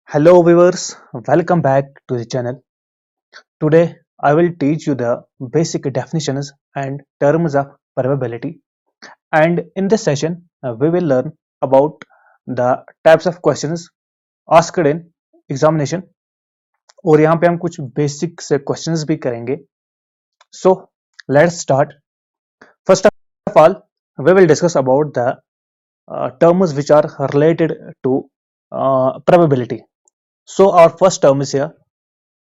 Hello viewers, welcome back to the channel. Today I will teach you the basic definitions and terms of probability, and in this session we will learn about the types of questions asked in examination और यहाँ पे हम कुछ basic से questions भी करेंगे. So let's start. First of all, we will discuss about the terms which are related to probability. So our first term is here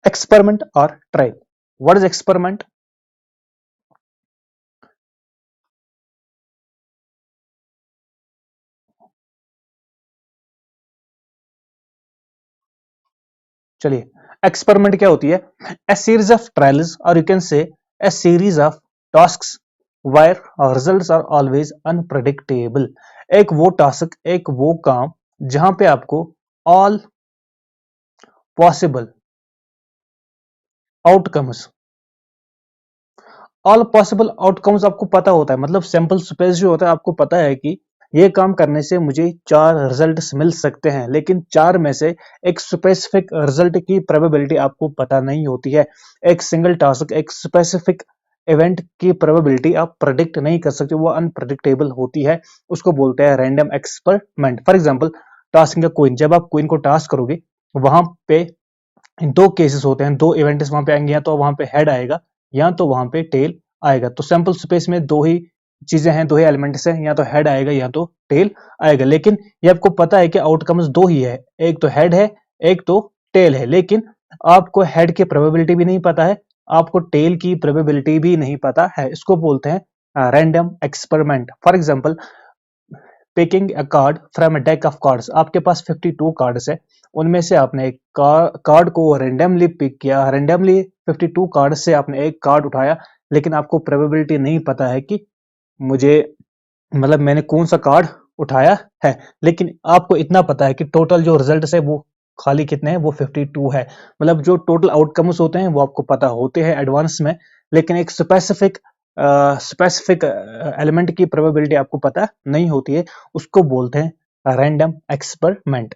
experiment or trial. What is experiment? चलिए, experiment क्या होती है? A series of trials और you can say a series of tasks where results are always unpredictable. एक वो task, एक वो काम जहां पे आपको ऑल पॉसिबल आउटकम्स आपको पता होता है. मतलब सैंपल स्पेस जो होता है आपको पता है कि ये काम करने से मुझे 4 रिजल्ट्स मिल सकते हैं, लेकिन 4 में से एक स्पेसिफिक रिजल्ट की प्रोबेबिलिटी आपको पता नहीं होती है. एक सिंगल टास्क, एक स्पेसिफिक इवेंट की प्रोबेबिलिटी आप प्रेडिक्ट नहीं कर सकते, वो अनप्रेडिक्टेबल होती है. उसको बोलते हैं random experiment. For example tasking का कोइन, जब आप कोइन को टास्क करोगे वहां पे दो केसेस होते हैं, दो इवेंट्स वहां पे आएंगे, या तो वहां पे हेड आएगा या तो वहां पे टेल आएगा. तो सैंपल स्पेस में दो ही चीजें हैं, दो ही एलिमेंट्स हैं, या तो हेड आएगा या तो टेल आएगा. लेकिन ये आपको पता है कि आउटकम्स दो ही है, एक तो हेड है एक तो टेल है. लेकिन आपको हेड की प्रोबेबिलिटी भी नहीं पता है, आपको टेल की प्रोबेबिलिटी भी नहीं पता है. इसको बोलते हैं random experiment. For example picking a card from a deck of cards. आपके पास 52 कार्ड्स है, उनमें से आपने एक कार्ड को रेंडमली पिक किया, रेंडमली 52 कार्ड से आपने एक कार्ड उठाया, लेकिन आपको प्रोबेबिलिटी नहीं पता है कि मुझे मतलब मैंने कौन सा कार्ड उठाया है. लेकिन आपको इतना पता है कि टोटल जो रिजल्ट है वो खाली कितने हैं, वो 52 है. मतलब जो टोटल आउटकम्स होते हैं वो आपको पता होते हैं एडवांस में, लेकिन एक स्पेसिफिक एलिमेंट की प्रोबेबिलिटी आपको पता नहीं होती है. उसको बोलते हैं रैंडम एक्सपेरिमेंट.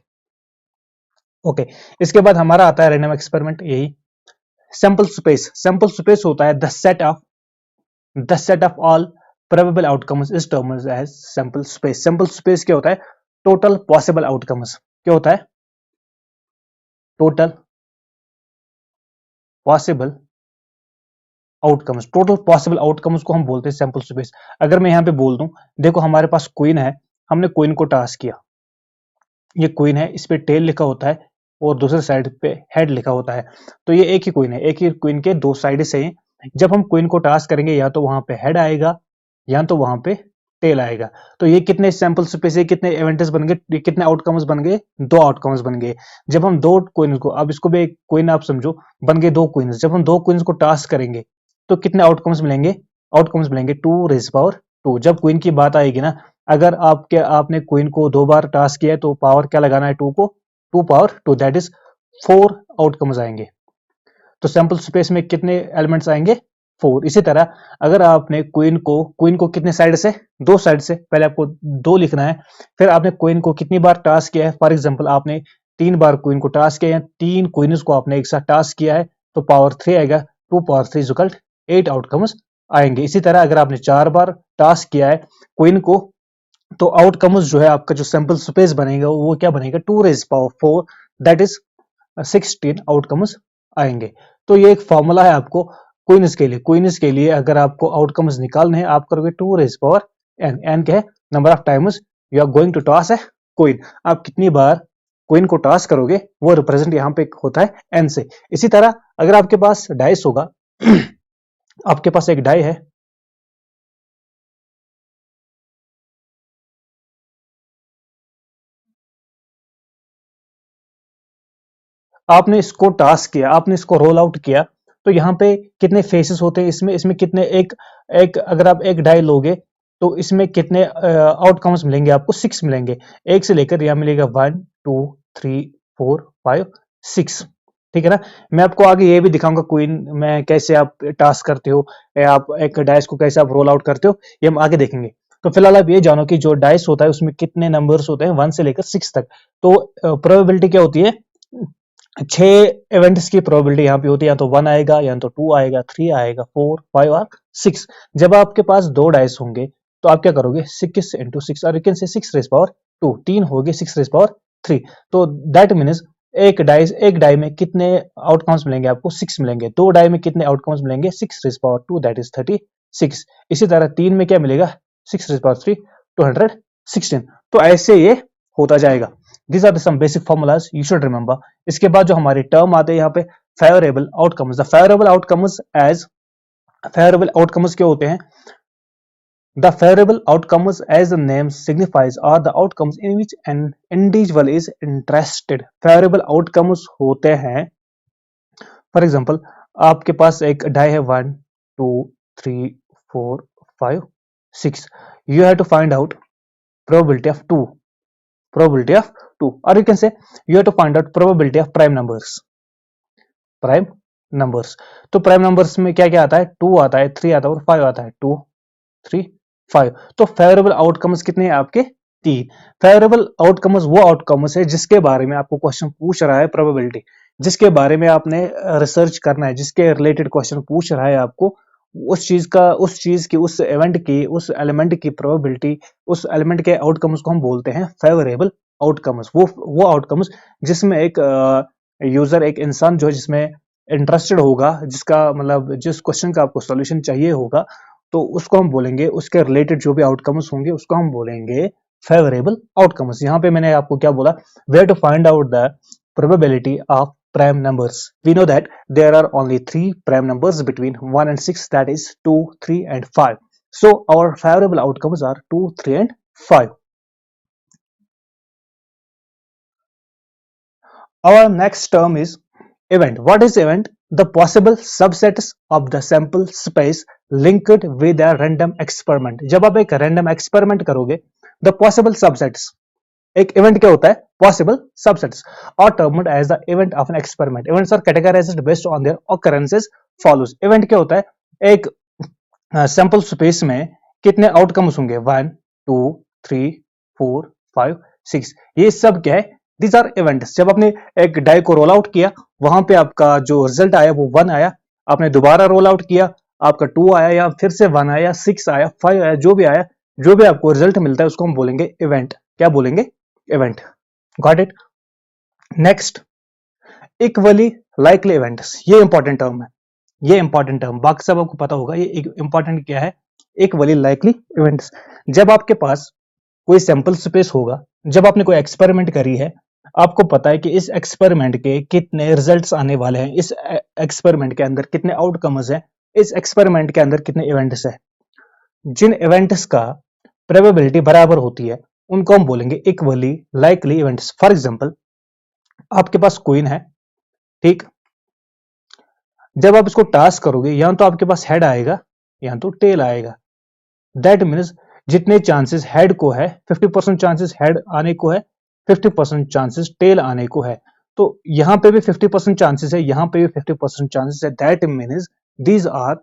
ओके, इसके बाद हमारा आता है रैंडम एक्सपेरिमेंट यही सैंपल स्पेस. सैंपल स्पेस होता है the set of all probable outcomes is termed as sample space. Sample space क्या होता है? Total possible outcomes. क्या होता है? Total possible outcomes. Total possible outcomes को हम बोलते हैं सैंपल स्पेस. अगर मैं यहां पे बोल दूं, देखो हमारे पास क्वीन है, हमने क्वीन को टास्क किया, ये क्वीन है, इस पे टेल लिखा होता है और दूसरे साइड पे हेड लिखा होता है. तो ये एक ही क्वीन है, एक ही क्वीन के दो साइड से हैं. जब हम क्वीन को टास्क करेंगे या तो वहां पे हेड आएगा या तो वहां पे टेल आएगा. तो ये कितने सैंपल स्पेस है, कितने इवेंट्स बन गए, कितने आउटकम्स बन गए? दो आउटकम्स बन गए. जब हम दो क्वीन को, अब इसको भी एक क्वीन आप समझो, बन गए दो क्वीन. जब हम दो क्वीन को टास्क करेंगे तो कितने आउटकम्स मिलेंगे? आउटकम्स मिलेंगे 2 रेज़ पावर 2. जब क्वीन की बात आएगी ना, अगर आपने क्वीन को दो बार टास्क किया है तो पावर क्या लगाना है? 2 को 2 पावर 2, दैट इज 4 आउटकम्स आएंगे. तो सैंपल स्पेस में कितने एलिमेंट्स आएंगे? 4. इसी तरह अगर आपने क्वीन को कितने साइड से? दो साइड से. पहले आपको दो लिखना है, फिर आपने क्वीन को कितनी बार टास्क किया है. फॉर एग्जांपल आपने 3 बार क्वीन को टास्क किया है, 3 क्वींस को आपने एक साथ टास्क किया है, तो पावर 3 आएगा. 2 पावर 3 इज इक्वल 8 आउटकम्स आएंगे. इसी तरह अगर आपने 4 बार टास्क किया है क्वीन को, तो आउटकम्स जो है आपका जो सैंपल स्पेस बनेगा वो क्या बनेगा? 2 rays power 4, that is 16 outcomes आएंगे. तो ये एक फॉर्मूला है आपको क्वींस के लिए. क्वींस के लिए अगर आपको आउटकम्स निकालने हैं, आप करोगे 2 रेज़ पावर n. n क्या है? Number of times you are going to toss a queen. आप कितनी बार क्वीन को टॉस करोगे वो रिप्रेजेंट यहाँ पे होता है n से. इसी तरह अगर आपके पास डाइस होगा आपके पास एक डाई है, आपने इसको टास्क किया, आपने इसको रोल आउट किया, तो यहाँ पे कितने फेसेस होते हैं इसमें? इसमें कितने एक एक अगर आप एक डाई लोगे तो इसमें कितने आउटकम्स मिलेंगे आपको? 6 मिलेंगे. एक से लेकर यहाँ मिलेगा 1 2 3 4 5 6. ठीक है ना? मैं आपको आगे ये भी दिखाऊंगा क्वीन में कैसे आप टास्क करते हो, या आप एक डाइस को कैसे आप रोल आउट करते हो, ये हम आगे देखेंगे. तो फिलहाल आप ये जानो कि जो डाइस होता है उसमें कितने नंबर्स होते हैं 1 से लेकर 6 तक. तो प्रोबेबिलिटी क्या होती है? छह इवेंट्स की प्रोबेबिलिटी यहाँ पे होती है, या तो 1 आएगा, या तो 2 आएगा, 3 आएगा, 4, 5 और 6। जब आपके पास दो डाइस होंगे तो आप क्या करोगे, 6 इंटू 6, और यू कैन से 6 रेज पावर 2, 3 हो गए 6 रेज पावर 3। तो दैट मीन्स एक डाई में कितने आउटकम्स मिलेंगे आपको, 6 मिलेंगे। दो डाई में कितने आउटकम्स मिलेंगे, 6 रेज पावर 2, दैट इज 36। इसी तरह 3 में क्या मिलेगा, 6 रेज पावर 3, 216। तो ऐसे ये होता जाएगा। These are the some basic formulas you should remember. इसके बाद जो हमारे टर्म आते हैं यहाँ पे, favourable outcomes. The favourable outcomes क्या होते हैं? The favorable outcomes, as the name signifies, are the outcomes in which an individual is interested. Favorable outcomes होते हैं, फॉर एग्जाम्पल आपके पास एक डाई है 1, 2, 3, 4, 5, 6। You have to find out probability of 2, probability of 2, or you can say you have to find out probability of prime numbers, prime numbers। तो prime numbers में क्या क्या आता है, 2 आता है, 3 आता है और 5 आता है, 2, 3, 5। तो फेवरेबल आउटकम्स कितने हैं आपके, 3। फेवरेबल आउटकम्स वो आउटकम्स है जिसके बारे में आपको क्वेश्चन पूछ रहा है, प्रोबेबिलिटी जिसके बारे में आपने रिसर्च करना है, जिसके रिलेटेड क्वेश्चन पूछ रहा है आपको, उस चीज की, उस इवेंट की, उस एलिमेंट की प्रोबेबिलिटी, उस एलिमेंट के आउटकम्स को हम बोलते हैं फेवरेबल आउटकम्स। वो आउटकम्स जिसमें एक यूजर, एक इंसान जो है जिसमें इंटरेस्टेड होगा, जिसका मतलब जिस क्वेश्चन का आपको सॉल्यूशन चाहिए होगा, तो उसको हम बोलेंगे, उसके रिलेटेड जो भी आउटकम्स होंगे उसको हम बोलेंगे फेवरेबल आउटकम्स। यहाँ पे मैंने आपको क्या बोला, where to find out the probability of prime numbers. We know that there are only 3 prime numbers between 1 and 6, that is 2, 3 and 5. So our favorable outcomes are 2, 3 and 5. Our next term is event. What is event? The possible subsets of the sample space linked with a random experiment. जब आप एक random experiment करोगे, the possible subsets, एक event क्या होता है, possible subsets, और termed as the event of an experiment. Events are categorised based on their occurrences follows. Event क्या होता है, एक सैंपल स्पेस में कितने आउटकम्स होंगे, 1, 2, 3, 4, 5, 6, ये सब क्या है, दीज आर इवेंट्स। जब आपने एक डाई को रोल आउट किया, वहां पे आपका जो रिजल्ट आया वो 1 आया, आपने दोबारा रोल आउट किया, आपका 2 आया, या फिर से 1 आया, 6 आया, 5 आया, जो भी आया, जो भी आपको रिजल्ट मिलता है उसको हम बोलेंगे इवेंट। क्या बोलेंगे, event. Got it. Next, equally likely events. ये इंपॉर्टेंट टर्म है, ये इंपॉर्टेंट टर्म, बाकी सब आपको पता होगा। ये इंपॉर्टेंट क्या है, इक्वली लाइकली इवेंट्स। जब आपके पास कोई सैंपल स्पेस होगा, जब आपने कोई एक्सपेरिमेंट करी है, आपको पता है कि इस एक्सपेरिमेंट के कितने रिजल्ट्स आने वाले हैं, इस एक्सपेरिमेंट के अंदर कितने आउटकम्स हैं, इस एक्सपेरिमेंट के अंदर कितने इवेंट्स हैं। जिन इवेंट्स का प्रोबेबिलिटी बराबर होती है उनको हम बोलेंगे equally likely events. For example आपके पास क्वीन है, ठीक, जब आप इसको टास्क करोगे, या तो आपके पास हेड आएगा या तो टेल आएगा। दैट मीन्स जितने चांसेस हेड को है, 50% चांसेस हेड आने को है, 50% चांसेस टेल आने को है। तो यहां पे भी 50% चांसेस है, यहां पे भी 50% चांसेस है। That means these are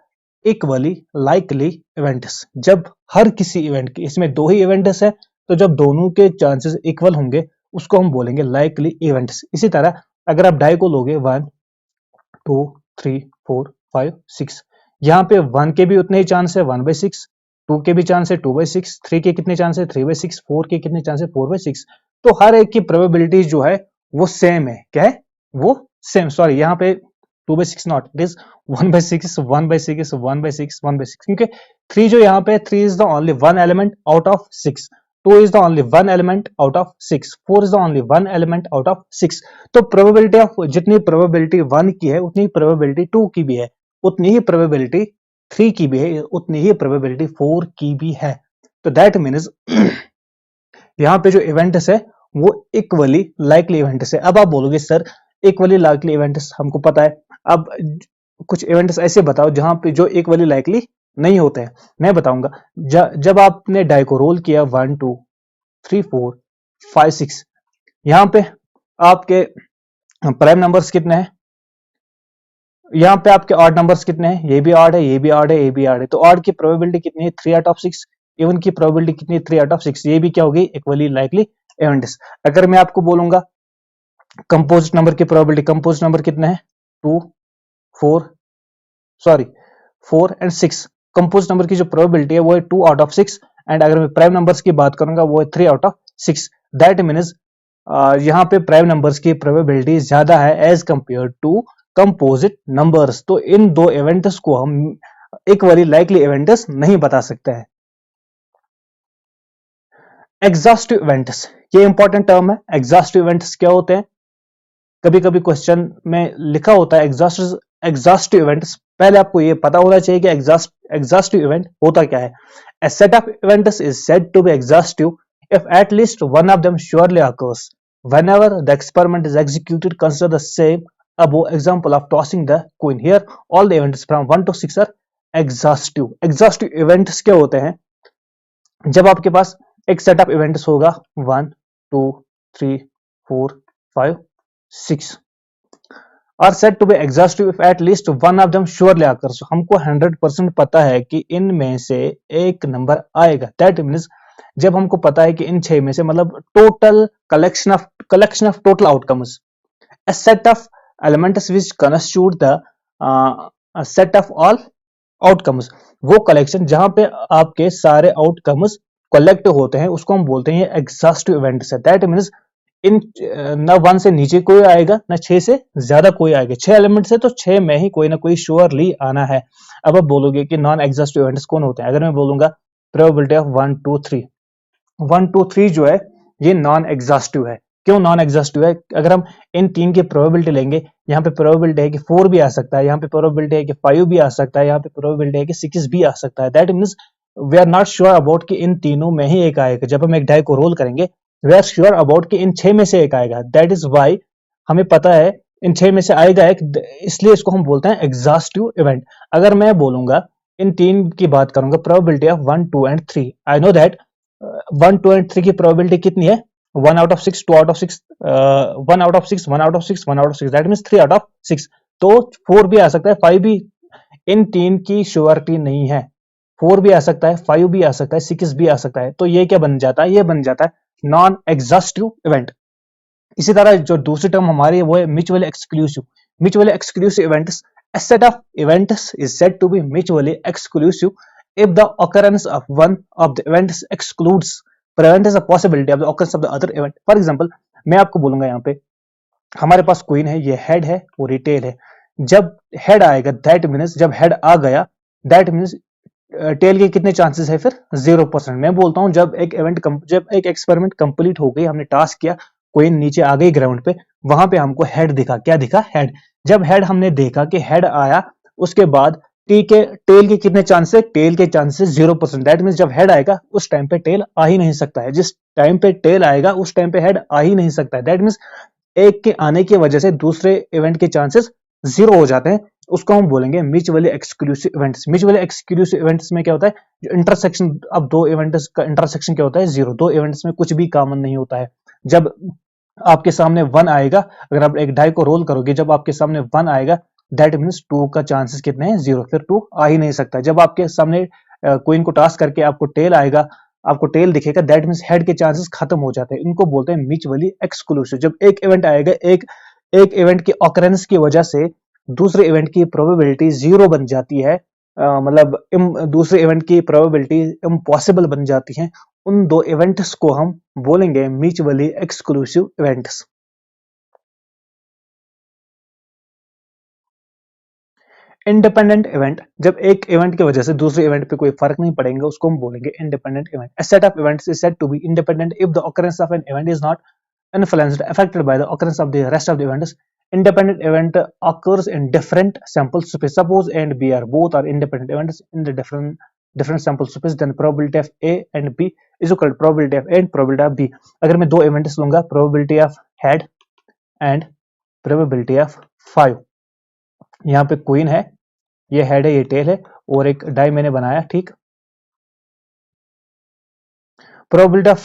equally likely events. जब हर किसी इवेंट की, इसमें दो ही इवेंट्स है, तो जब दोनों के चांसेस इक्वल होंगे उसको हम बोलेंगे लाइकली इवेंट्स। इसी तरह अगर आप डाई को लोगे 1, 2, 3, 4, 5, 6, यहाँ पे 1 के भी उतने ही चांस है, 1/6, 2 के भी चांस है, 2/6, 3 के कितने चांस है, 3/6, 4 के कितने चांस है, 4/6। तो हर एक की प्रोबेबिलिटी जो है वो सेम है। क्या है वो, सेम। सॉरी, यहाँ पे 2/6 नॉट, इट इज 1/6, 1/6, 1/6, 1/6, क्योंकि 3 जो यहाँ पे, 3 is the only one element out of 6, 2 is the only one element out of 6, 4 is the only one element out of 6। तो प्रोबेबिलिटी ऑफ, जितनी प्रोबेबिलिटी 1 की है उतनी प्रोबेबिलिटी 2 की भी है, उतनी ही प्रोबेबिलिटी 3 की भी है, उतनी ही प्रोबेबिलिटी 4 की भी है। तो दैट मीन्स यहाँ पे जो इवेंट्स है वो इक्वली लाइकली इवेंट्स है। अब आप बोलोगे सर इक्वली लाइकली इवेंट्स हमको पता है, अब कुछ इवेंट्स ऐसे बताओ जहां पे जो इक्वली लाइकली नहीं होते हैं। मैं बताऊंगा, जब आपने डाई को रोल किया 1, 2, 3, 4, 5, 6, यहां पे आपके प्राइम नंबर्स कितने हैं, यहाँ पे आपके ऑड नंबर्स कितने हैं, ये भी ऑड है, ये भी ऑड है, ये भी ऑड है। तो ऑड की प्रोबेबिलिटी कितनी है, 3 आउट ऑफ 6। इवन की प्रोबेबिलिटी कितनी है, 3 आउट ऑफ 6। ये भी क्या होगी, इक्वली लाइकली इवेंट्स। अगर मैं आपको बोलूंगा कंपोजिट नंबर की प्रोबेबिलिटी, कंपोजिट नंबर कितने हैं, 2 4 सॉरी 4 एंड 6। कंपोजिट नंबर की जो प्रोबेबिलिटी है वो है 2 आउट ऑफ 6, एंड अगर मैं प्राइम नंबर्स की बात करूंगा वो है 3 आउट ऑफ 6। दैट मीन्स यहाँ पे प्राइम नंबर्स की प्रोबेबिलिटी ज्यादा है as compare to composite numbers. तो इन दो इवेंट्स को हम इक्वली लाइकली इवेंट्स नहीं बता सकते हैं। एग्जॉस्टिव इवेंट्स, ये इंपॉर्टेंट टर्म है। एग्जॉस्टिव इवेंट्स क्या होते हैं? कभी कभी क्वेश्चन में लिखा होता है एग्जॉस्टिव इवेंट्स। पहले आपको ये पता होना चाहिए कि एग्जॉस्टिव इवेंट होता क्या है। A set of events is said to be exhaustive if at least one of them surely occurs. Whenever the experiment is executed, consider the same above example of tossing the coin. Here, all the events from 1 to 6 are exhaustive. Exhaustive events क्या होते हैं? जब आपके पास एक set of events होगा 1 2 3 4 5 6 are set to be exhaustive if at least one of them surely occurs. हमको 100% पता है कि इनमें से एक नंबर आएगा। दैट मीन्स जब हमको पता है कि इन 6 में से, मतलब total collection of total outcomes, a set of elements which constitute the a set of all outcomes, वो कलेक्शन जहां पे आपके सारे आउटकम्स कलेक्ट होते हैं उसको हम बोलते हैं एग्जॉस्टिव इवेंट्स है। दैट मीन्स इन न 1 से नीचे कोई आएगा न 6 से ज्यादा कोई आएगा। 6 एलिमेंट्स है तो 6 में ही कोई ना कोई श्योरली आना है। अब आप बोलोगे कि नॉन एग्जॉस्टिव इवेंट्स कौन होते हैं? अगर मैं बोलूंगा प्रोबेबिलिटी ऑफ 1 2 3, 1 2 3 जो है ये नॉन एग्जॉस्टिव है। क्यों नॉन एग्जॉस्टिव है? अगर हम इन तीन की प्रोबेबिलिटी लेंगे, यहाँ पे प्रोबेबिलिटी है कि 4 भी आ सकता है, यहाँ पे प्रोबेबिलिटी है कि 5 भी आ सकता है, यहाँ पे प्रोबेबिलिटी है कि 6 भी आ सकता है। That means we are not sure about कि इन तीनों में ही एक आएगा। जब हम एक डाई को रोल करेंगे वी आर श्योर अबाउट कि इन 6 में से एक आएगा। दैट इज वाई हमें पता है इन 6 में से आएगा एक, इसलिए इसको हम बोलते हैं एग्जॉस्टिव इवेंट। अगर मैं बोलूंगा इन तीन की बात करूंगा probability of 1 2 and 3, I know that 1 2 and 3 की प्रोबेबिलिटी कितनी है? 1 out of 6, 2 out of 6, 1 out of 6, 1 out of 6, 1 out of 6, that means 3 out of 6। तो 4 भी आ सकता है, 5 भी। इन तीन की श्योरिटी नहीं है। 4 भी आ सकता है, 5 भी आ सकता है, 6 भी आ सकता है। तो ये क्या बन जाता है? ये बन जाता है नॉन एग्जॉस्टिव इवेंट। इसी तरह जो दूसरी टर्म हमारी है वो है mutually exclusive. Mutually exclusive events, a set of events is said to be mutually exclusive if the occurrence of one of the events excludes prevents the possibility of the occurrence of the other event. For example, मैं आपको बोलूंगा यहाँ पे हमारे पास queen है, ये head है और ये टेल है। जब हेड आएगा दैट मीन्स, जब हेड आ गया दैट मीन्स टेल के कितने चांसेस है? फिर 0%। मैं बोलता हूं जब एक एक्सपेरिमेंट कंप्लीट हो गई, हमने टास्क किया, कोई नीचे आ गई ग्राउंड पे, वहां पे हमको हेड दिखा। क्या दिखा? हेड। जब हेड हमने देखा कि हेड आया, उसके बाद टेल के कितने चांसेस? टेल के चांसेस 0%। दैट मीन्स जब हेड आएगा उस टाइम पे टेल आ ही नहीं सकता है। जिस टाइम पे टेल आएगा उस टाइम पे हेड आ ही नहीं सकता है। दैट मीन्स एक के आने की वजह से दूसरे इवेंट के चांसेस 0 हो जाते हैं। उसको हम बोलेंगे mutually exclusive events. Mutually exclusive events में क्या होता है? जो इंटरसेक्शन, अब दो इवेंट्स का इंटरसेक्शन क्या होता है? 0। दो इवेंट्स में कुछ भी कॉमन नहीं होता है। जब आपके सामने 1 आएगा, अगर आप एक डाई को रोल करोगे, जब आपके सामने 1 आएगा दैट मीन्स 2 का चांसेस कितने हैं? 0। फिर 2 आ ही नहीं सकता। जब आपके सामने क्वीन को टास्क करके आपको टेल आएगा, आपको टेल दिखेगा, दैट मीन्स हेड के चांसेस खत्म हो जाते हैं। इनको बोलते हैं म्यूचुअली एक्सक्लूसिव। जब एक इवेंट आएगा, एक इवेंट की ऑकरेंस की वजह से दूसरे इवेंट की प्रोबेबिलिटी 0 बन जाती है, मतलब दूसरे इवेंट की प्रोबेबिलिटी इम्पॉसिबल बन जाती है। उन दो इवेंट्स को हम बोलेंगे mutually exclusive events. Independent event, जब एक इवेंट की वजह से दूसरे इवेंट पे कोई फर्क नहीं पड़ेगा उसको हम बोलेंगे independent event. A set of events is said to be independent if the occurrence of an event is not influenced, affected by the occurrence of the rest of the events. Independent event occurs in different sample space. Suppose A and B are both are independent events in the different sample space, then probability of A and B is equal to probability of A and probability of B. अगर मैं दो events लूंगा, probability of head and probability of 5, यहाँ पे queen है, ये head है, ये टेल है, और एक डाई मैंने बनाया, ठीक। प्रोबेबिलिटी ऑफ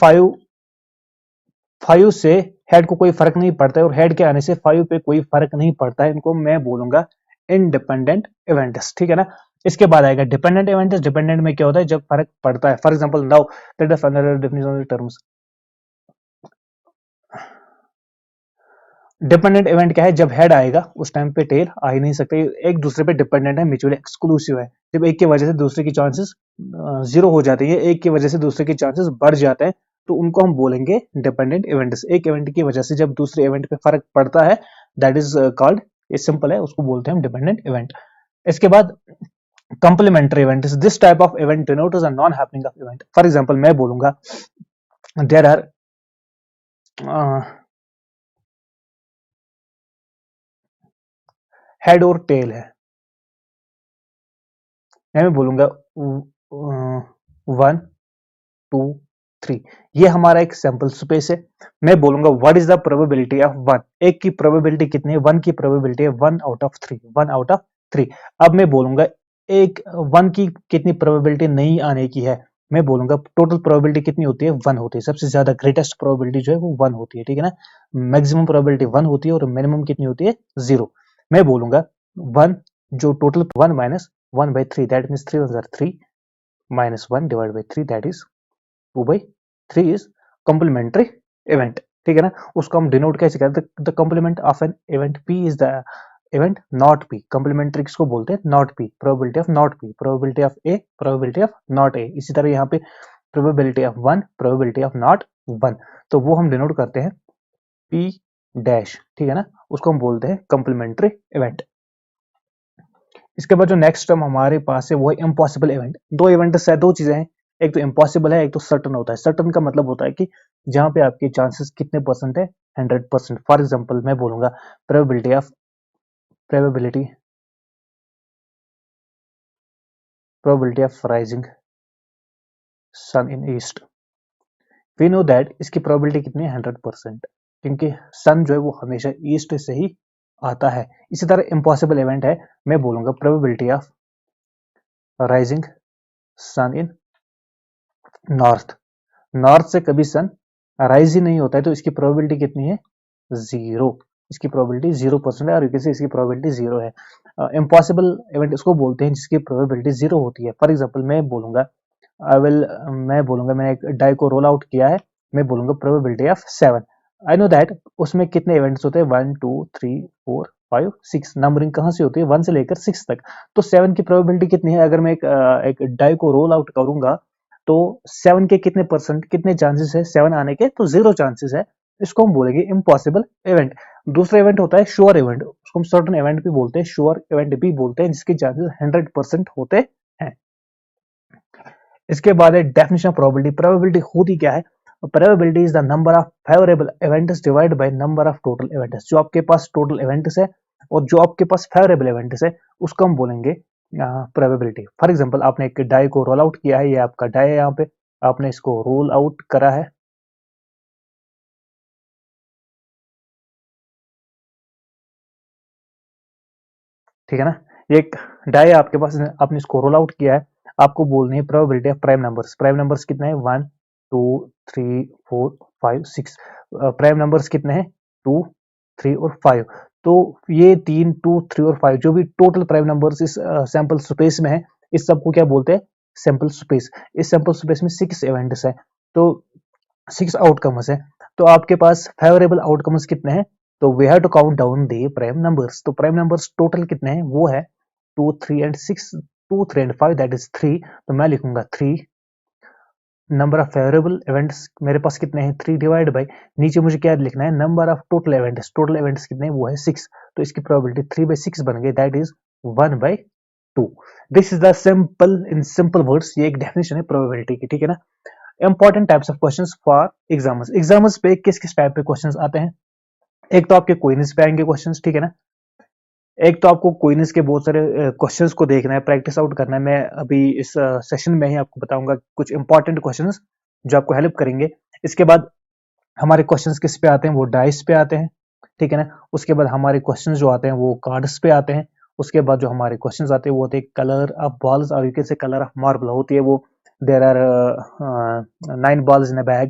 5 से हेड को कोई फर्क नहीं पड़ता है और हेड के आने से 5 पे कोई फर्क नहीं पड़ता है। इनको मैं बोलूंगा इंडिपेंडेंट इवेंट्स, ठीक है ना। इसके बाद आएगा डिपेंडेंट इवेंट्स। डिपेंडेंट में क्या होता है? जब फर्क पड़ता है। For example now that the definition of the terms, dependent event क्या है, जब हेड आएगा उस टाइम पे टेल आ ही नहीं सकते, एक दूसरे पे डिपेंडेंट है, म्यूचुअली एक्सक्लूसिव है। जब एक की वजह से दूसरे की चांसेस जीरो हो जाते हैं, एक की वजह से दूसरे की चांसेस बढ़ जाते हैं, तो उनको हम बोलेंगे डिपेंडेंट इवेंट्स। एक इवेंट की वजह से जब दूसरे इवेंट पे फर्क पड़ता है, दैट इज कॉल्ड, ये सिंपल है, उसको बोलते हैं हम डिपेंडेंट इवेंट। इसके बाद complementary event, this type of event denotes a non happening of event. For example मैं बोलूंगा देयर आर हेड और टेल है, मैं बोलूंगा 1 2 3, ये हमारा एक सैंपल स्पेस है। मैं बोलूंगा what is the probability of 1, एक की प्रोबेबिलिटी कितनी है, 1 की प्रोबेबिलिटी है 1 आउट ऑफ 3, 1 आउट ऑफ 3। अब मैं बोलूंगा एक 1 की कितनी प्रोबेबिलिटी नहीं आने की है, मैं बोलूंगा टोटल प्रोबेबिलिटी कितनी होती है, 1 होती है, सबसे ज्यादा ग्रेटेस्ट प्रोबेबिलिटी जो है वो 1 होती है, ठीक है ना। मैक्सिमम प्रोबेबिलिटी 1 होती है और मिनिमम कितनी होती है, 0। मैं बोलूंगा 1, जो total 1 minus 1 by 3, that means 3 1 3 minus 1 divide by 3, that is 2/3 is complementary event, ठीक है ना। उसको हम डिनोट कैसे करते हैं, the complement of an event P is the event not P. Complementary किसको बोलते हैं, not P, probability of not P, probability of A, probability of not A. इसी तरह यहाँ पे probability of 1, probability of not 1, तो वो हम डिनोट करते हैं पी डैश, ठीक है ना, उसको हम बोलते हैं कॉम्प्लीमेंट्री इवेंट। इसके बाद जो नेक्स्ट टर्म हमारे पास है वो है इम्पॉसिबल इवेंट। दो इवेंट्स है, दो चीजें हैं, एक तो इम्पॉसिबल है, एक तो सर्टन होता है। सर्टन का मतलब होता है कि जहां पे आपके चांसेस कितने परसेंट है, 100%। फॉर एग्जांपल मैं बोलूंगा probability of probability probability of rising sun in east. We know that इसकी प्रोबेबिलिटी कितनी है, 100%, क्योंकि सन जो है वो हमेशा ईस्ट से ही आता है। इसी तरह इम्पॉसिबल इवेंट है, मैं बोलूंगा probability of rising sun in north. North से कभी सन राइज ही नहीं होता है, तो इसकी प्रोबेबिलिटी कितनी है, 0। इसकी प्रोबेबिलिटी 0% है, और से इसकी प्रोबेबिलिटी 0 है। इम्पॉसिबल इवेंट इसको बोलते हैं जिसकी प्रोबेबिलिटी 0 होती है। फॉर एग्जांपल मैं बोलूंगा आई विल मैं बोलूंगा मैंने एक डाई को रोल आउट किया है, मैं बोलूंगा probability of 7। I know that उसमें कितने इवेंट्स होते हैं, 1 2 3 4 5 6, नंबरिंग कहाँ से होती है, 1 से लेकर 6 तक। तो 7 की प्रोबेबिलिटी कितनी है, अगर मैं एक डाई को रोल आउट करूंगा तो 7 के कितने परसेंट, कितने चांसेस है 7 आने के, तो 0 चांसेस है। इसको हम बोलेंगे इम्पॉसिबल इवेंट। दूसरा इवेंट होता है श्योर इवेंट, उसको हम सर्टेन इवेंट भी बोलते हैं, श्योर इवेंट भी बोलते हैं, जिसके चांसेस 100% होते हैं। इसके बाद है डेफिनेशन ऑफ प्रोबेबिलिटी। प्रोबेबिलिटी होती क्या है, probability is the number of favourable events divide by number of total events. जो आपके पास टोटल इवेंट्स है और जो आपके पास फेवरेबल इवेंट्स है, उसको हम बोलेंगे प्रोबेबिलिटी। फॉर एग्जांपल आपने एक डाई को रोल आउट किया है, ये आपका डाई है, यहाँ पे आपने इसको रोल आउट करा है, ठीक है ना। ये एक डाई है आपके पास, आपने इसको रोल आउट किया है, आपको बोलनी है probability of prime numbers. Prime numbers कितने हैं, 1 2 3 4 5 6। प्राइम नंबर्स कितने हैं, 2 3 और 5। तो ये 3 2 3 और 5 जो भी टोटल प्राइम नंबर्स इस सैंपल स्पेस में है, इस सबको क्या बोलते हैं, सैंपल स्पेस। इस सैंपल स्पेस में 6 इवेंट्स है, तो 6 आउटकम्स है। तो आपके पास फेवरेबल आउटकम्स कितने हैं, तो we have to count down the prime numbers. तो प्राइम नंबर्स टोटल कितने हैं, वो है 2 3 एंड 6, 2 3 एंड 5, दैट इज 3। तो मैं लिखूंगा 3, नंबर ऑफ फेवरेबल इवेंट्स मेरे पास कितने हैं, 3 डिवाइड बाई, नीचे मुझे क्या लिखना है, number of total events. Total events कितने हैं, वो है 6, तो इसकी प्रोबेबिलिटी 3/6 बन गई, that is 1/2। This is the simple, in simple words ये एक डेफिनेशन है प्रोबेबिलिटी की, ठीक है ना। Important types of questions for exams. Exams पे किस किस टाइप के क्वेश्चंस आते हैं, एक तो आपके क्विज़ पे आएंगे क्वेश्चंस, ठीक है ना। एक तो आपको क्विज़ के बहुत सारे क्वेश्चंस को देखना है, प्रैक्टिस आउट करना है। मैं अभी इस सेशन में ही आपको बताऊंगा कुछ इंपॉर्टेंट क्वेश्चंस जो आपको हेल्प करेंगे। इसके बाद हमारे क्वेश्चंस किस पे आते हैं, वो डाइस पे आते हैं, ठीक है ना। उसके बाद हमारे क्वेश्चंस जो आते हैं वो कार्ड्स पे आते हैं। उसके बाद जो हमारे क्वेश्चंस आते हैं वो होते हैं कलर ऑफ बॉल्स, और you can say colour of marble होती है वो। There are 9 balls in a bag,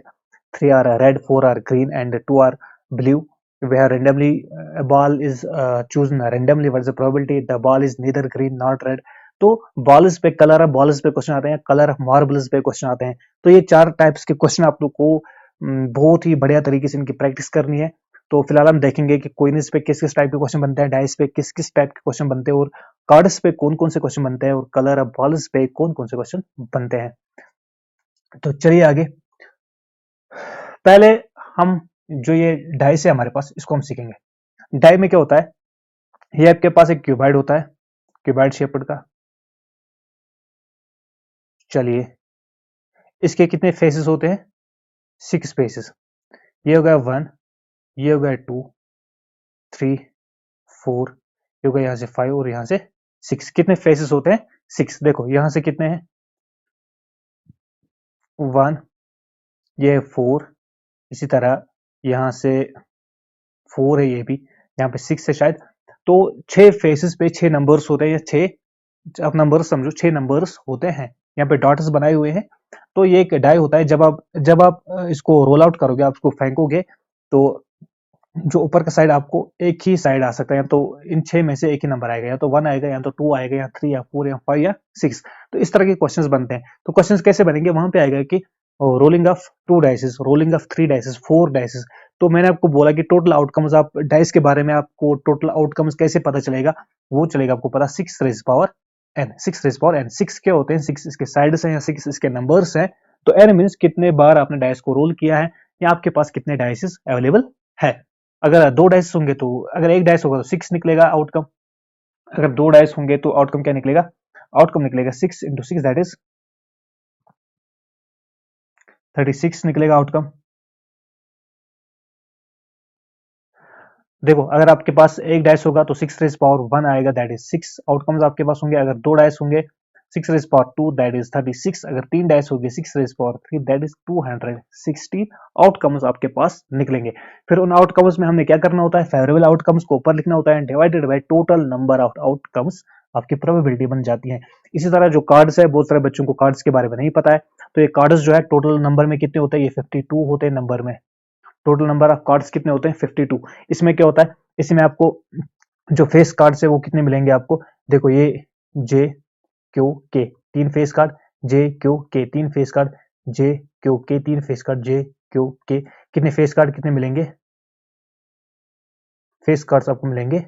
3 are red, 4 are green and 2 are blue. Where randomly a ball is chosen randomly, what is the probability the ball is neither green not red. तो balls पे, colour of balls पे question आते हैं, colour of marbles पे question आते हैं। तो ये 4 टाइप्स के क्वेश्चन आप लोग को बहुत ही बढ़िया तरीके से इनकी प्रैक्टिस करनी है। तो फिलहाल हम देखेंगे कि कोइन्स पे किस किस टाइप के क्वेश्चन बनते हैं, डाइस पे किस किस टाइप के क्वेश्चन बनते हैं, और कार्ड्स पे कौन कौन से क्वेश्चन बनते हैं, और कलर ऑफ बॉल्स पे कौन कौन से क्वेश्चन बनते हैं। तो चलिए आगे। पहले हम जो ये डाइस है हमारे पास, इसको हम सीखेंगे। डाई में क्या होता है, ये आपके पास एक क्यूबाइड होता है, क्यूबाइड शेप्ड का। चलिए, इसके कितने फेसेस होते हैं, 6 फेसेस। ये हो गया 1, ये हो गया 2, 3, 4, ये हो गया यहाँ से 5 और यहाँ से 6। कितने फेसेस होते हैं, 6। देखो यहाँ से कितने हैं, 1, ये 4, इसी तरह यहाँ से 4 है, ये भी यहाँ पे 6 है शायद। तो 6 फेसेस पे 6 नंबर्स होते हैं, या 6, आप नंबर्स समझो, 6 नंबर्स होते हैं। यहाँ पे डॉट्स बनाए हुए हैं। तो ये एक डाई होता है। जब आप इसको रोल आउट करोगे, आप इसको फेंकोगे, तो जो ऊपर का साइड आपको एक ही साइड आ सकता है, या तो इन 6 में से एक ही नंबर आएगा, या तो 1 आएगा, या तो 2 आएगा, या 3, या 4, या 5, या 6। तो इस तरह के क्वेश्चंस बनते हैं। तो क्वेश्चंस कैसे बनेंगे, वहां पे आएगा कि rolling of 2 dices, rolling of 3 dices, 4 dices. तो मैंने आपको बोला कि टोटल आउटकम्स, आप डाइस के बारे में आपको टोटल आउटकम्स कैसे पता चलेगा, वो चलेगा आपको पता 6 raise power N, 6 raise power N. 6 क्या होते हैं, 6 इसके साइड्स हैं, या 6 इसके नंबर्स हैं। तो एन मीन्स कितने बार आपने डाइस को रोल किया है, या आपके पास कितने डाइसेस अवेलेबल है। अगर 2 डाइस होंगे तो, अगर एक डाइस होगा तो 6 निकलेगा आउटकम। अगर 2 डाइस होंगे तो आउटकम क्या निकलेगा, आउटकम निकलेगा 6 इंटू 6, दैट इज 36 निकलेगा आउटकम। देखो, अगर आपके पास एक डाइस होगा तो 6 रेज पावर 1 आएगा, दैट इज 6 आउटकम्स आपके पास होंगे। अगर 2 डाइस होंगे, 6 रेज पावर 2, दैट इज 36। अगर 3 डाइस होंगे, 6 raise power 3, that is 216 outcomes आपके पास निकलेंगे। फिर उन आउटकम्स में हमने क्या करना होता है, फेवरेबल आउटकम्स को ऊपर लिखना होता है, divided by total number of outcomes, आपकी प्रोबेबिलिटी बन जाती है। इसी तरह जो कार्ड्स है, बहुत सारे बच्चों को कार्ड्स के बारे में नहीं पता है। तो ये कार्ड्स जो है टोटल नंबर में कितने होते हैं, ये 52 होते हैं नंबर में। टोटल नंबर ऑफ कार्ड्स कितने होते हैं, 52। इसमें क्या होता है, इसमें आपको जो फेस कार्ड्स है वो कितने मिलेंगे आपको। देखो, ये जे क्यू के 3 फेस कार्ड, जे क्यू के 3 फेस कार्ड, जे क्यू के 3 फेस कार्ड, जे क्यू के कितने फेस कार्ड कितने मिलेंगे, फेस कार्ड्स आपको मिलेंगे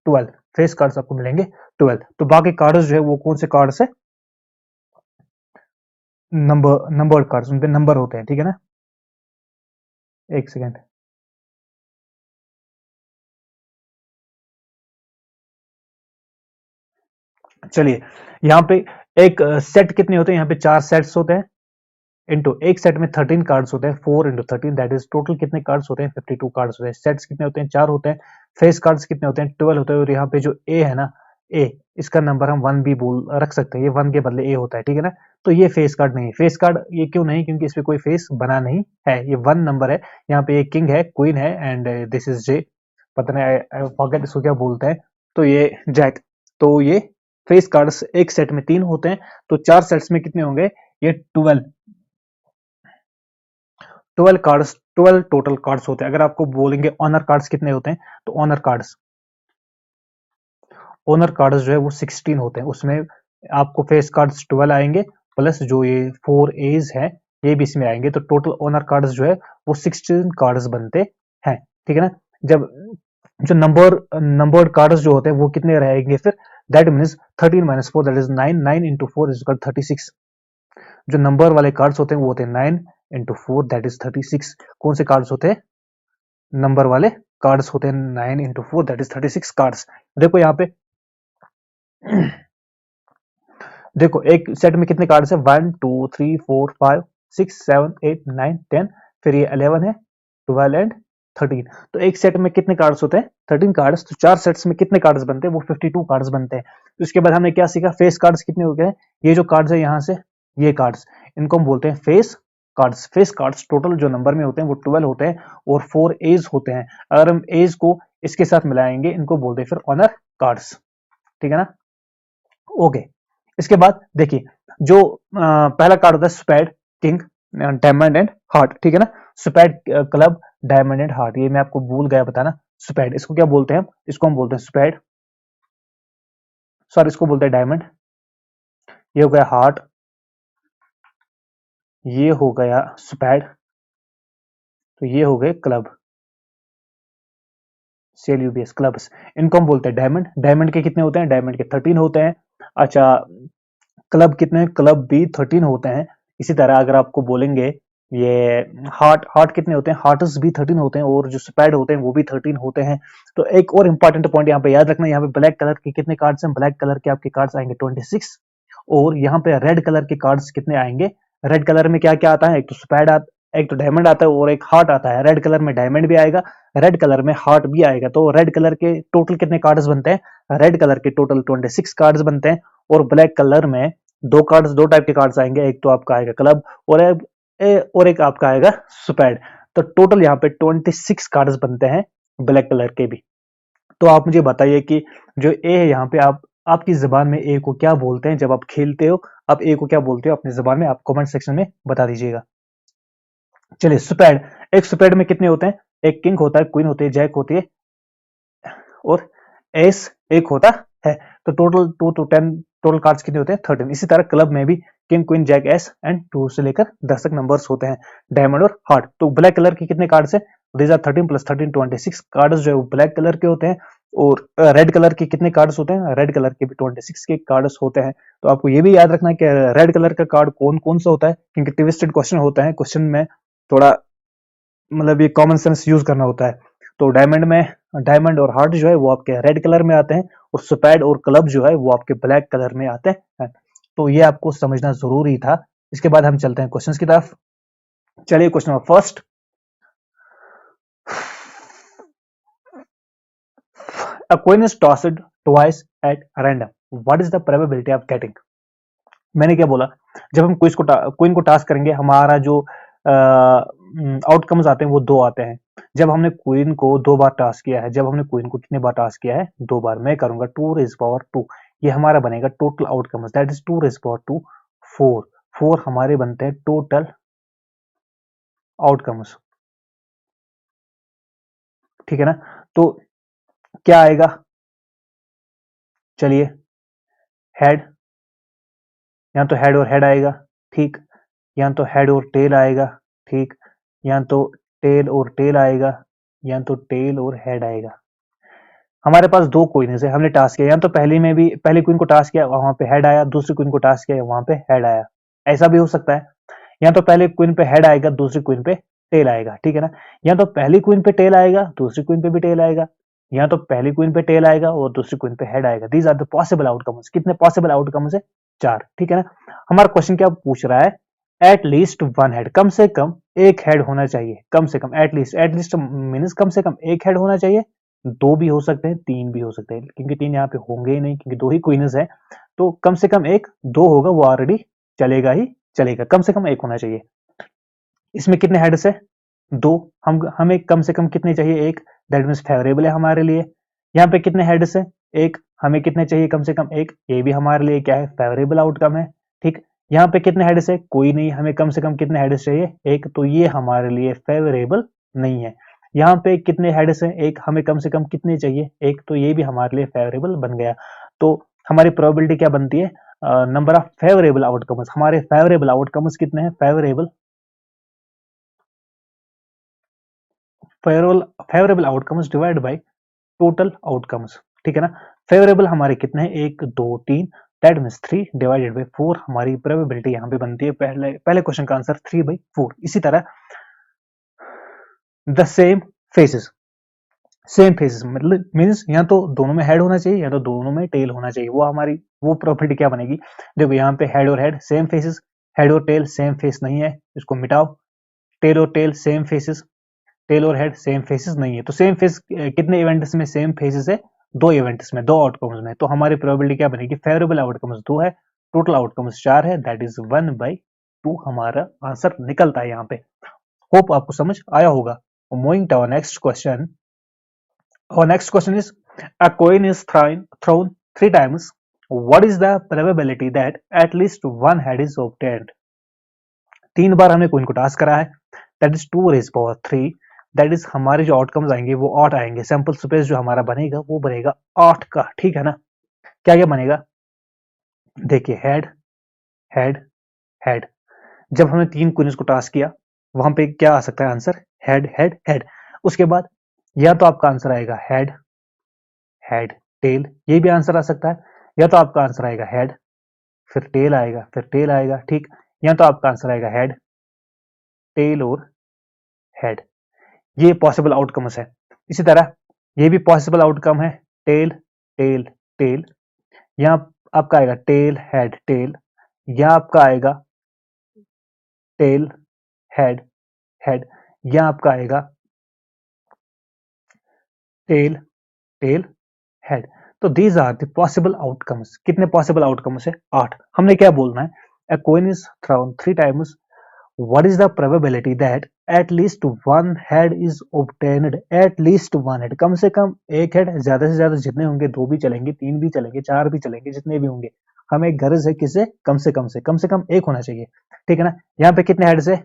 12 फेस कार्ड्स आपको मिलेंगे 12। तो बाकी कार्ड्स जो है वो कौन से कार्ड्स है, नंबर्ड कार्ड्स, उनपे नंबर होते हैं, ठीक है ना। एक सेकेंड। चलिए, यहाँ पे एक सेट कितने होते हैं, यहाँ पे 4 सेट्स होते हैं, इनटू एक सेट में 13 कार्ड्स होते हैं, 4 इंटू 13, दैट इज टोटल कितने कार्ड्स होते हैं, 52 कार्ड्स होते हैं। सेट्स कितने होते हैं, 4 होते हैं। फेस कार्ड्स कितने होते हैं, 12 होते हैं। और यहाँ पे जो ए है ना, ए, इसका नंबर हम 1 भी बोल रख सकते हैं, ये 1 के बदले ए होता है, ठीक है ना। तो ये फेस कार्ड नहीं है। फेस कार्ड ये क्यों नहीं, क्योंकि इस पे कोई फेस बना नहीं है, ये 1 नंबर है। यहाँ पे एक किंग है, क्वीन है, एंड दिस इज जे, पता नहीं, आई फॉरगेट इसको क्या बोलते हैं। तो ये जैक। तो ये फेस कार्ड्स एक सेट में 3 होते हैं। तो 4 सेट्स में कितने होंगे, ये 12, 12 कार्ड्स, 12 टोटल कार्ड्स होते हैं। अगर आपको बोलेंगे ऑनर कार्ड्स कितने होते हैं, तो ऑनर कार्ड्स जो है वो 16 होते हैं। उसमें आपको फेस कार्ड्स 12 आएंगे, प्लस जो ये 4 एज है, ये भी इसमें आएंगे। तो टोटल ऑनर कार्ड्स जो है वो 16 कार्ड्स बनते हैं, ठीक है ना। जब जो नंबर्ड कार्ड्स जो होते हैं वो कितने रहेंगे फिर, that means 13 minus 4, that is 9, 9 into 4 is 36। जो नंबर वाले कार्ड्स होते हैं वो होते हैं 9 इंटू 4, दैट इज 36। कौन से कार्ड्स होते हैं, नंबर वाले कार्ड्स होते हैं 9 इंटू 4, दैट इज 36 कार्ड्स। देखो यहाँ पे देखो, एक सेट में कितने कार्ड्स है, 1 2 3 4 5 6 7 8 9 10, फिर ये 11 है, 12 एंड 13। तो एक सेट में कितने कार्ड्स होते हैं, 13 कार्ड्स। तो 4 सेट्स में कितने कार्ड्स बनते हैं, वो 52 कार्ड्स बनते हैं। तो इसके बाद हमने क्या सीखा, फेस कार्ड्स कितने हो गए, ये जो कार्ड्स है यहाँ से, ये कार्ड्स, इनको हम बोलते हैं face cards. Face cards total जो नंबर में होते हैं वो 12 होते हैं, और 4 एज होते हैं। अगर हम एज को इसके साथ मिलाएंगे, इनको बोलते हैं फिर ऑनर कार्ड्स, ठीक है ना। ओके, इसके बाद देखिए, जो पहला कार्ड होता है spade, king, diamond and heart, ठीक है ना। Spade, club, diamond and heart, ये मैं आपको भूल गया बताना। स्पेड, इसको क्या बोलते हैं, इसको हम बोलते हैं स्पेड, सॉरी, इसको बोलते हैं डायमंड। ये हो गया हार्ट, ये हो गया स्पेड, तो ये हो गए क्लब, CLUBS क्लब्स। इनको हम बोलते हैं डायमंड। डायमंड के कितने होते हैं? डायमंड के 13 होते हैं। अच्छा, क्लब कितने? क्लब भी 13 होते हैं। इसी तरह अगर आपको बोलेंगे ये हार्ट, हार्ट कितने होते हैं? हार्ट्स भी 13 होते हैं, और जो स्पैड होते हैं वो भी 13 होते हैं। तो एक और इंपॉर्टेंट पॉइंट यहाँ पे याद रखना, यहाँ पे ब्लैक कलर के कितने कार्ड्स हैं? ब्लैक कलर के आपके कार्ड्स आएंगे 26। और यहाँ पे रेड कलर के कार्ड्स कितने आएंगे? रेड कलर में क्या क्या आता है? एक तो स्पैड आता, एक तो डायमंड आता है, और एक हार्ट आता है। रेड कलर में डायमंड भी आएगा, रेड कलर में हार्ट भी आएगा। तो रेड कलर के टोटल कितने कार्ड्स बनते हैं? रेड कलर के टोटल 26 कार्ड्स बनते हैं। और ब्लैक कलर में दो कार्ड्स, दो टाइप के कार्ड्स आएंगे, एक तो आपका आएगा क्लब, और एक आपका आएगा स्पैड। तो टोटल यहाँ पे 26 कार्ड्स बनते हैं ब्लैक कलर के भी। तो आप मुझे बताइए कि जो ए है यहाँ पे, आप आपकी जबान में ए को क्या बोलते हैं? जब आप खेलते हो आप ए को क्या बोलते हो अपनी जबान में? आप कमेंट सेक्शन में बता दीजिएगा। चलिए, स्पैड। एक स्पैड में कितने होते हैं? एक किंग होता है, क्वीन होती है, जैक होती है, और एस एक होता है। तो टोटल 2 to 10 टोटल कार्ड्स कितने होते हैं? 13। इसी तरह क्लब में भी king, queen, jack, ace and 2 से लेकर 10 तक नंबर्स होते हैं, डायमंड और हार्ट। तो ब्लैक कलर के कितने कार्ड्स है? दीज आर 13 + 13 26 कार्ड्स जो है वो ब्लैक कलर के होते हैं। और रेड कलर के कितने कार्ड्स होते हैं? रेड कलर के भी 26 के कार्ड्स होते हैं। तो आपको ये भी याद रखना है कि रेड कलर का कार्ड कौन कौन सा होता है, क्योंकि ट्विस्टेड क्वेश्चन होता है, क्वेश्चन में थोड़ा मतलब ये कॉमन सेंस यूज करना होता है। तो डायमंड में, डायमंड और हार्ट जो है वो आपके रेड कलर में आते हैं, और स्पैड और क्लब जो है वो आपके ब्लैक कलर में आते हैं। तो ये आपको समझना जरूरी था। इसके बाद हम चलते हैं क्वेश्चंस की तरफ। चलिए, question number first. A coin is tossed twice at random. What is the probability of getting? मैंने क्या बोला? जब हम क्वीन को टास्क करेंगे, हमारा जो आउटकम्स आते हैं वो दो आते हैं। जब हमने क्वीन को 2 बार टास्क किया है, जब हमने क्वीन को कितने बार टास्क किया है? 2 बार। मैं करूंगा 2 raised power 2, ये हमारा बनेगा total outcomes, that is 2 raised power 2 4। 4 हमारे बनते हैं टोटल आउटकम्स, ठीक है ना? तो क्या आएगा? चलिए, हेड, यहाँ तो हेड और हेड आएगा, ठीक। यहाँ तो हेड और टेल आएगा, ठीक। यहाँ तो टेल और टेल आएगा, यहाँ तो टेल और हेड आएगा। हमारे पास 2 क्वींस है, हमने टास्क किया, यहाँ तो पहले में भी पहली क्वीन को टास्क किया, वहां पे हेड आया, दूसरी क्वीन को टास्क किया, वहां पे हेड आया। ऐसा भी हो सकता है। यहाँ तो पहले क्वीन पे हेड आएगा, दूसरी क्वीन पे टेल आएगा, ठीक है ना? यहाँ तो पहली क्वीन पे टेल आएगा, दूसरी क्वीन पे भी टेल आएगा। यहाँ तो पहली क्वीन पे टेल आएगा और दूसरी क्वीन पे हेड आएगा। These are the possible outcomes. कितने पॉसिबल आउटकम्स है? 4, ठीक है ना? हमारा क्वेश्चन क्या पूछ रहा है? एट लीस्ट 1 हेड, कम से कम एक हेड होना चाहिए। कम से कम, एटलीस्ट मीन्स कम से कम एक हेड होना चाहिए। 2 भी हो सकते हैं, 3 भी हो सकते हैं, क्योंकि 3 यहाँ पे होंगे ही नहीं, क्योंकि 2 ही क्वींस है। तो कम से कम एक, 2 होगा वो ऑलरेडी चलेगा ही चलेगा, कम से कम एक होना चाहिए। इसमें कितने हेड्स है? 2। हमें कम से कम कितने चाहिए? एक, दैट मीन्स फेवरेबल है हमारे लिए। यहाँ पे कितने हेड्स है? एक। हमें कितने चाहिए? कम से कम एक, ये भी हमारे लिए क्या है? फेवरेबल आउटकम है, ठीक। यहाँ पे कितने हेड्स है? कोई नहीं। हमें कम से कम कितने हेड्स चाहिए? एक, तो ये हमारे लिए फेवरेबल नहीं है। यहाँ पे कितने हेड्स है? एक। हमें कम से कम कितने चाहिए? एक, तो ये भी हमारे लिए फेवरेबल बन गया। तो हमारी प्रोबेबिलिटी क्या बनती है? Number of favourable outcomes. हमारे फेवरेबल आउटकम्स कितने हैं? Favourable favourable outcomes divide by total outcomes, ठीक है ना? फेवरेबल हमारे कितने हैं? 1 2 3, दैट मीन्स 3 डिवाइडेड बाय 4 हमारी प्रोबेबिलिटी यहाँ पे बनती है। पहले पहले क्वेश्चन का आंसर 3/4। इसी तरह द सेम फेसेस मतलब मीन्स यहाँ तो दोनों में हेड होना चाहिए, या तो दोनों में टेल होना चाहिए। वो हमारी वो प्रॉपर्टी क्या बनेगी? देखो, यहाँ पे हेड और हेड सेम फेसेस, हेड और टेल सेम फेस नहीं है, इसको मिटाओ। टेल और टेल सेम फेसेस, टेल और हेड सेम फेसेस नहीं है। तो सेम फेस कितने इवेंट्स में सेम फेसेस है? 2 इवेंट्स में, 2 आउटकम्स में। तो हमारी प्रोबेबिलिटी क्या बनेगी? फेवरेबल आउटकम्स 2 है, टोटल आउटकम्स 4 है, दैट इज 1/2 हमारा आंसर निकलता है यहाँ पे। होप आपको समझ आया होगा। Moving to our next question. Our next question is, a coin is thrown 3 times. What is the probability that at least one head is obtained? 3 बार हमने कोइन को टास्क करा है, that is 2 raised power 3। That is हमारे जो outcomes आएंगे वो 8 आएंगे। Sample space जो हमारा बनेगा वो बनेगा 8 का, ठीक है ना? क्या क्या बनेगा? देखिए, हेड हेड हेड। जब हमने 3 क्वींस को टास्क किया, वहां पे क्या आ सकता है आंसर? Head head head. उसके बाद या तो आपका आंसर आएगा हेड हेड टेल, ये भी आंसर आ सकता है, या तो आपका आंसर आएगा हेड फिर टेल आएगा फिर टेल आएगा, ठीक, या तो आपका आंसर आएगा हेड टेल और हेड। ये पॉसिबल आउटकम्स है। इसी तरह ये भी पॉसिबल आउटकम है, टेल टेल टेल, यहाँ आपका आएगा टेल हेड टेल, या आपका आएगा टेल हेड हेड, या आपका आएगा टेल टेल हेड। तो these are the possible outcomes. कितने पॉसिबल आउटकम्स है? 8। हमने क्या बोलना है? A coin is thrown 3 times, what is the probability that at least one head is obtained? at least one head, कम से कम एक हेड, ज्यादा से ज्यादा जितने होंगे, 2 भी चलेंगे, 3 भी चलेंगे, 4 भी चलेंगे, जितने भी होंगे, हमें गर्ज है किसे? कम से कम एक होना चाहिए, ठीक है ना। यहाँ पे कितने हेड्स है?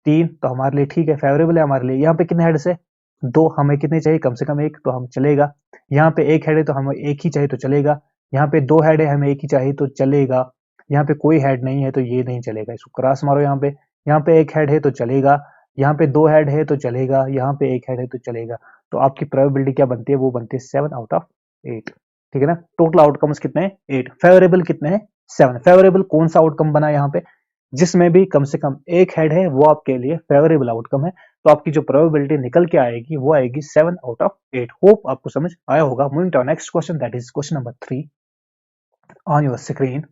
3, तो हमारे लिए ठीक है, फेवरेबल है हमारे लिए। यहाँ पे कितने हेड्स है? 2, हमें कितने चाहिए? कम से कम एक, तो हम चलेगा। यहाँ पे एक हेड है तो हमें एक ही चाहिए तो चलेगा। यहाँ पे 2 हेड है, हमें एक ही चाहिए तो चलेगा। यहाँ पे कोई हेड नहीं है तो ये नहीं चलेगा, इसको क्रॉस मारो। यहाँ पे एक हेड है तो चलेगा, यहाँ पे 2 हेड है तो चलेगा, यहाँ पे एक हेड है तो चलेगा। तो आपकी प्रोबेबिलिटी क्या बनती है? वो बनती है 7 आउट ऑफ 8, ठीक है ना। टोटल आउटकम्स कितने हैं? 8। फेवरेबल कितने हैं? 7। फेवरेबल कौन सा आउटकम बना यहाँ पे? जिसमें भी कम से कम एक हेड है, वो आपके लिए फेवरेबल आउटकम है। तो आपकी जो प्रोबेबिलिटी निकल के आएगी वो आएगी 7 आउट ऑफ 8। होप आपको समझ आया होगा। Moving to next question, that is question number 3 on your screen.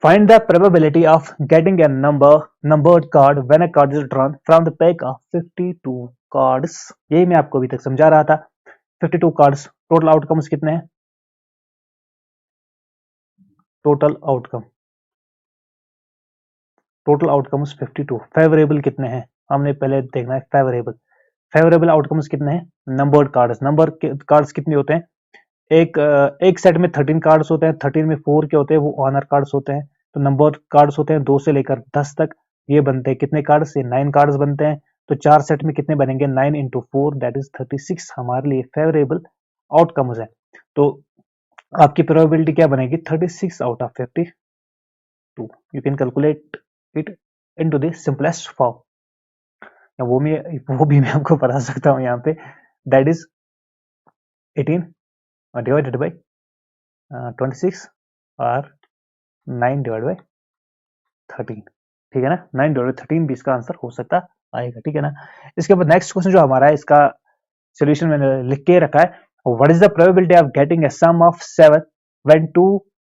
Find the probability of getting a numbered card when a card is drawn from the pack of 52 cards। यही मैं आपको अभी तक समझा रहा था। 52 कार्ड्स, टोटल आउटकम्स कितने हैं? Total outcomes 52। फेवरेबल कितने हैं? हमने पहले देखना है फेवरेबल। फेवरेबल आउटकम्स कितने हैं? Numbered cards. नंबर कार्ड्स कितने होते हैं? एक सेट में 13 कार्ड्स होते हैं। 13 में 4 क्या होते हैं? वो ऑनर कार्ड्स होते हैं। तो नंबर कार्ड्स होते हैं 2 से लेकर 10 तक। ये बनते हैं कितने कार्ड्स? ये 9 कार्ड्स बनते हैं। तो 4 सेट में कितने बनेंगे? 9 इंटू 4 दैट इज 36 हमारे लिए फेवरेबल आउटकम्स है। तो आपकी प्रोबेबिलिटी क्या बनेगी? 36 out of 52। You can calculate it into the simplest form. वो भी मैं आपको बता सकता हूँ यहाँ पे, दैट इज 18 डिवाइडेड बाई 26 और 9 डिवाइड बाई 13, ठीक है ना। 9 डिवाइड 13 भी इसका आंसर हो सकता आएगा, ठीक है ना। इसके बाद नेक्स्ट क्वेश्चन जो हमारा है, इसका सॉल्यूशन मैंने लिख के रखा है। What is the probability of getting a sum of 7 when 2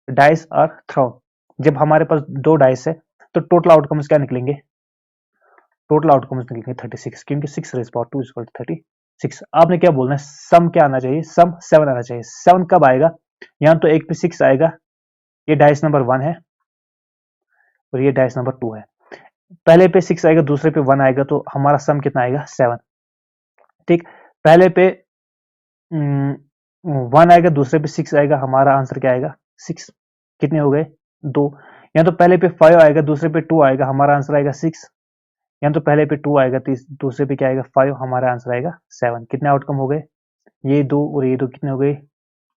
dice are thrown? जब हमारे पास 2 डाइस है तो टोटल आउटकम्स क्या निकलेंगे? टोटल आउटकम्स निकलेंगे 36, क्योंकि 6 raise power 2 is equal to 36। आपने क्या बोलना है? सम क्या आना चाहिए? सम 7 आना चाहिए। 7 कब आएगा? यहाँ तो एक पे 6 आएगा, ये डाइस नंबर 1 है और ये डाइस नंबर 2 है। पहले पे 6 आएगा, दूसरे पे 1 आएगा, तो हमारा सम कितना आएगा? 7, ठीक। पहले पे 1 आएगा, दूसरे पे 6 आएगा, हमारा आंसर क्या आएगा? 6। कितने हो गए? 2। या तो पहले पे 5 आएगा, दूसरे पे 2 आएगा, हमारा आंसर आएगा 6। या तो पहले पे 2 आएगा, दूसरे पे क्या आएगा? 5, हमारा आंसर आएगा 7। कितने आउटकम हो गए? ये 2 और ये 2 कितने हो गए?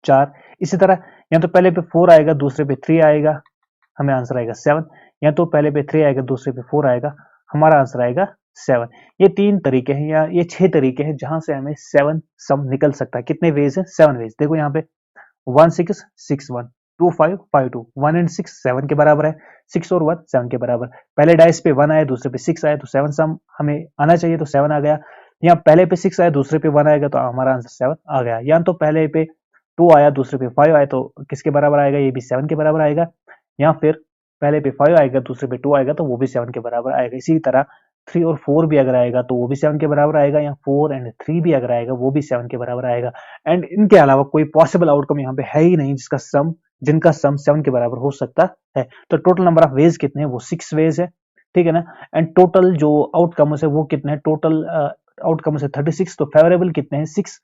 4। इसी तरह या तो पहले पे 4 आएगा, दूसरे पे 3 आएगा, हमें आंसर आएगा 7। या तो पहले पे 3 आएगा, दूसरे पे 4 आएगा, हमारा आंसर आएगा 7। ये 3 तरीके हैं या ये 6 तरीके हैं जहां से हमें 7 सम निकल सकता है। कितने वेज है? 7 वेज। देखो यहाँ पे 1 6 6 1 2 5 5 2, 1 एंड 6 7 के बराबर है। 6 और 1 7 के बराबर। पहले डाइस पे 1 आया, दूसरे पे 6 आया, तो 7 सम हमें आना चाहिए, तो 7 आ गया। यहाँ पहले पे 6 आया, दूसरे पे 1 आएगा, तो हमारा आंसर 7 आ गया। या तो पहले पे 2 आया, दूसरे पे 5 आया, तो किसके बराबर आएगा? ये भी 7 के बराबर आएगा। या फिर पहले पे 5 आएगा, दूसरे पे 2 आएगा, तो वो भी 7 के बराबर आएगा। इसी तरह 3 और 4 भी अगर आएगा तो वो भी 7 के बराबर आएगा, या 4 एंड 3 भी अगर आएगा वो भी 7 के बराबर आएगा। एंड इनके अलावा कोई पॉसिबल आउटकम यहाँ पे है ही नहीं जिनका सम 7 के बराबर हो सकता है। तो टोटल नंबर ऑफ वेज कितने हैं? वो 6 वेज है, ठीक है ना। एंड टोटल जो आउटकम्स है वो कितने हैं? टोटल आउटकम्स है 36। तो फेवरेबल कितने हैं? 6।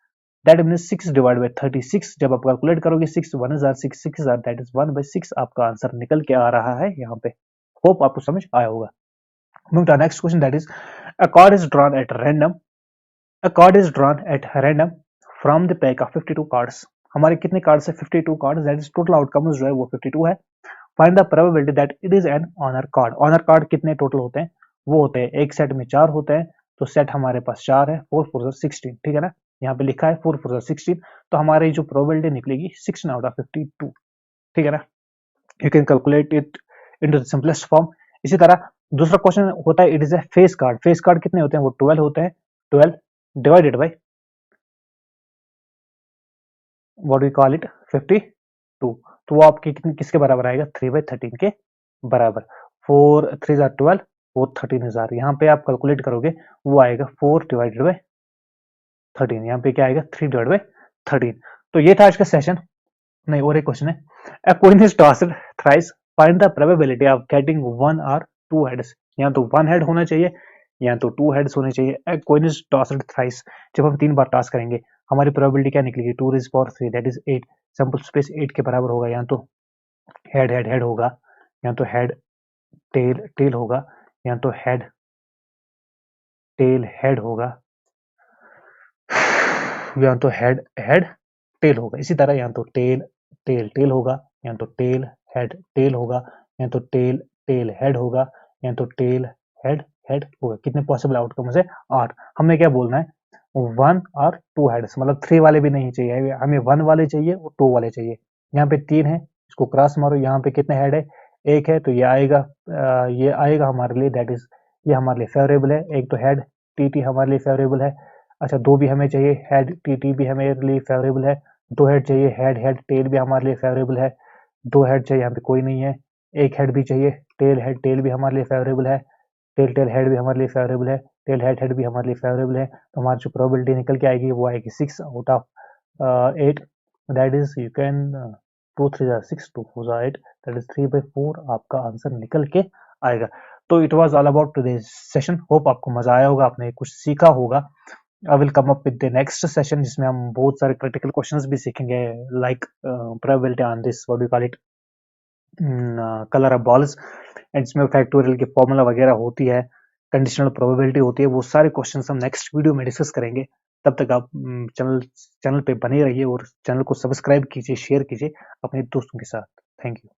That means 6 divide by 36। जब आप कैलकुलेट करोगे 6 1 हजार 6 6 हजार दैट इज 1/6 आपका आंसर निकल के आ रहा है यहाँ पे। होप आपको समझ आया होगा। Moving to our next question, that is a card is drawn at random. A card is drawn at random from the pack of 52 cards. हमारे कितने कार्ड्स है? 52 cards. That is total outcomes जो है वो 52 है। Find the probability that it is an honour card. Honour card कितने total होते हैं? वो होते हैं, एक सेट में 4 होते हैं, तो सेट हमारे पास 4 है, 4 4 16, ठीक है ना। यहाँ पे लिखा है 4 4 16, तो हमारी जो प्रोबेबिलिटी निकलेगी 16 आउट ऑफ 52, ठीक है ना। You can calculate it into the simplest form. इसी तरह दूसरा क्वेश्चन होता है, it is a face card. Face card कितने होते हैं, वो 12 होते हैं। 12 divided by what we call it 52, तो वो आपके किसके बराबर आएगा, 3/13 के बराबर। 4 3 12, वो 13,000। यहाँ पे आप कैलकुलेट करोगे वो आएगा 4 डिवाइडेड बाई 13, यहाँ पे क्या आएगा 3 डिवाइड बाई 13। तो ये था आज का सेशन। नहीं, और एक क्वेश्चन है, a coin is tossed thrice, find the probability of getting one or two heads। या तो वन हेड होना चाहिए या तो टू हेड्स होने चाहिए। a coin is tossed thrice, जब हम 3 बार टॉस करेंगे हमारी प्रोबेबिलिटी क्या निकलेगी, 2 raised power 3 that is 8। Sample space 8 के बराबर होगा, या तो हेड हेड हेड होगा, या तो हेड टेल टेल होगा, या तो हेड टेल हेड होगा, या तो हेड हेड टेल होगा। इसी तरह या तो टेल टेल टेल होगा, या तो टेल हेड टेल होगा, या तो टेल टेल हेड होगा, या तो टेल हेड हेड होगा। कितने पॉसिबल आउटकम है, 8। हमने क्या बोलना है, 1 और 2 हेड्स, मतलब 3 वाले भी नहीं चाहिए हमें, 1 वाले चाहिए और 2 वाले चाहिए। यहाँ पे 3 है, इसको क्रॉस मारो, यहाँ पे कितने हेड है, 1 है, तो ये आएगा हमारे लिए, दैट इज ये हमारे लिए फेवरेबल है। एक तो हेड टी टी हमारे लिए फेवरेबल है। अच्छा, 2 भी हमें चाहिए, हेड टी टी भी हमारे लिए फेवरेबल है। 2 हेड चाहिए, हेड हेड टेल भी हमारे लिए फेवरेबल है। 2 हेड चाहिए, यहाँ पे कोई नहीं है। 1 हेड भी चाहिए, टेल हेड टेल भी हमारे लिए फेवरेबल है। टेल टेल हेड भी हमारे लिए फेवरेबल है, टेल हेड हेड भी हमारे लिए फेवरेबल है। तो हमारी जो प्रोबेबिलिटी निकल के आएगी वो आएगी 6 out of 8, that is you can 2 3 6 2 4 8, that is 3/4 आपका आंसर निकल के आएगा। तो it was all about today's session. Hope आपको मजा आया होगा, आपने कुछ सीखा होगा। I will come up with the next session जिसमें हम बहुत सारे क्रिटिकल क्वेश्चंस भी सीखेंगे, like probability on this what we call it colour of balls, and इसमें फैक्टोरियल की फॉर्मूला वगैरह होती है, कंडीशनल प्रोबेबिलिटी होती है। वो सारे क्वेश्चंस हम नेक्स्ट वीडियो में डिस्कस करेंगे। तब तक आप चैनल पे बने रहिए और चैनल को सब्सक्राइब कीजिए, शेयर कीजिए अपने दोस्तों के साथ। Thank you.